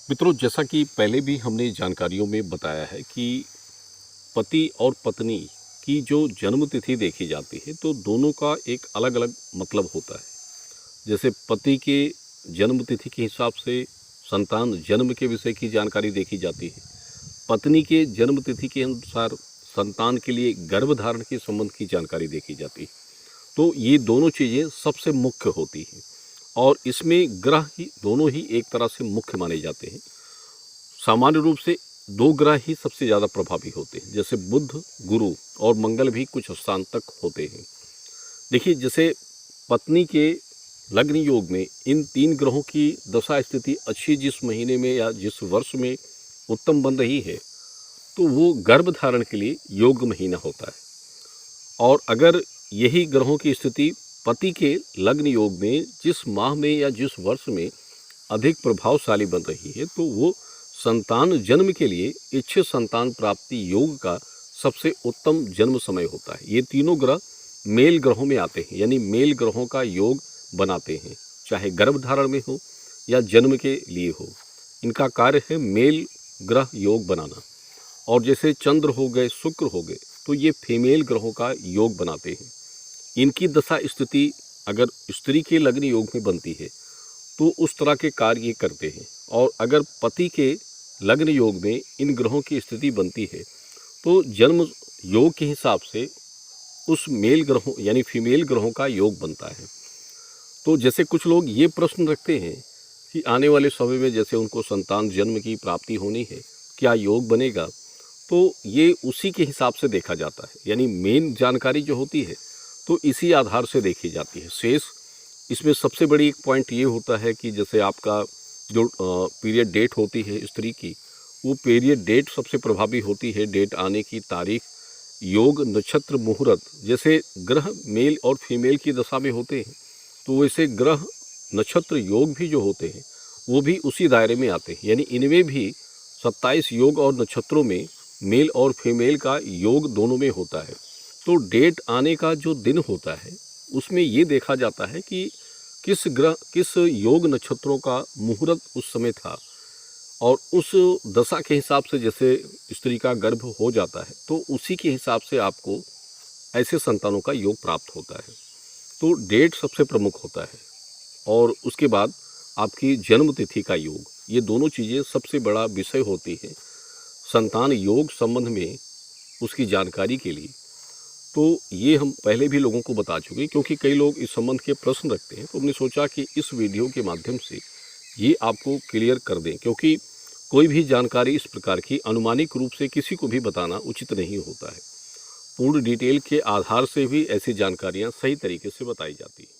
मित्रों, जैसा कि पहले भी हमने जानकारियों में बताया है कि पति और पत्नी की जो जन्म तिथि देखी जाती है तो दोनों का एक अलग अलग मतलब होता है। जैसे पति के जन्म तिथि के हिसाब से संतान जन्म के विषय की जानकारी देखी जाती है, पत्नी के जन्म तिथि के अनुसार संतान के लिए गर्भधारण के संबंध की जानकारी देखी जाती है। तो ये दोनों चीज़ें सबसे मुख्य होती हैं और इसमें ग्रह ही दोनों ही एक तरह से मुख्य माने जाते हैं। सामान्य रूप से दो ग्रह ही सबसे ज़्यादा प्रभावी होते हैं, जैसे बुध, गुरु और मंगल भी कुछ स्थान तक होते हैं। देखिए, जैसे पत्नी के लग्न योग में इन तीन ग्रहों की दशा स्थिति अच्छी जिस महीने में या जिस वर्ष में उत्तम बन रही है तो वो गर्भधारण के लिए योग्य महीना होता है। और अगर यही ग्रहों की स्थिति पति के लग्न योग में जिस माह में या जिस वर्ष में अधिक प्रभावशाली बन रही है तो वो संतान जन्म के लिए इच्छित संतान प्राप्ति योग का सबसे उत्तम जन्म समय होता है। ये तीनों ग्रह मेल ग्रहों में आते हैं, यानी मेल ग्रहों का योग बनाते हैं, चाहे गर्भधारण में हो या जन्म के लिए हो। इनका कार्य है मेल ग्रह योग बनाना। और जैसे चंद्र हो गए, शुक्र हो गए, तो ये फीमेल ग्रहों का योग बनाते हैं। इनकी दशा स्थिति अगर स्त्री के लग्न योग में बनती है तो उस तरह के कार्य ये करते हैं। और अगर पति के लग्न योग में इन ग्रहों की स्थिति बनती है तो जन्म योग के हिसाब से उस मेल ग्रहों यानी फीमेल ग्रहों का योग बनता है। तो जैसे कुछ लोग ये प्रश्न रखते हैं कि आने वाले समय में जैसे उनको संतान जन्म की प्राप्ति होनी है, क्या योग बनेगा? तो ये उसी के हिसाब से देखा जाता है, यानी मेन जानकारी जो होती है तो इसी आधार से देखी जाती है। शेष इसमें सबसे बड़ी एक पॉइंट ये होता है कि जैसे आपका जो पीरियड डेट होती है स्त्री की, वो पीरियड डेट सबसे प्रभावी होती है। डेट आने की तारीख, योग, नक्षत्र, मुहूर्त। जैसे ग्रह मेल और फीमेल की दशा में होते हैं तो वैसे ग्रह, नक्षत्र, योग भी जो होते हैं वो भी उसी दायरे में आते हैं। यानी इनमें भी 27 योग और नक्षत्रों में मेल और फीमेल का योग दोनों में होता है। तो डेट आने का जो दिन होता है उसमें ये देखा जाता है कि किस ग्रह, किस योग नक्षत्रों का मुहूर्त उस समय था, और उस दशा के हिसाब से जैसे स्त्री का गर्भ हो जाता है तो उसी के हिसाब से आपको ऐसे संतानों का योग प्राप्त होता है। तो डेट सबसे प्रमुख होता है और उसके बाद आपकी जन्म तिथि का योग। ये दोनों चीज़ें सबसे बड़ा विषय होती है संतान योग संबंध में उसकी जानकारी के लिए। तो ये हम पहले भी लोगों को बता चुके, क्योंकि कई लोग इस संबंध के प्रश्न रखते हैं, तो हमने सोचा कि इस वीडियो के माध्यम से ये आपको क्लियर कर दें, क्योंकि कोई भी जानकारी इस प्रकार की अनुमानिक रूप से किसी को भी बताना उचित नहीं होता है। पूर्ण डिटेल के आधार से भी ऐसी जानकारियाँ सही तरीके से बताई जाती हैं।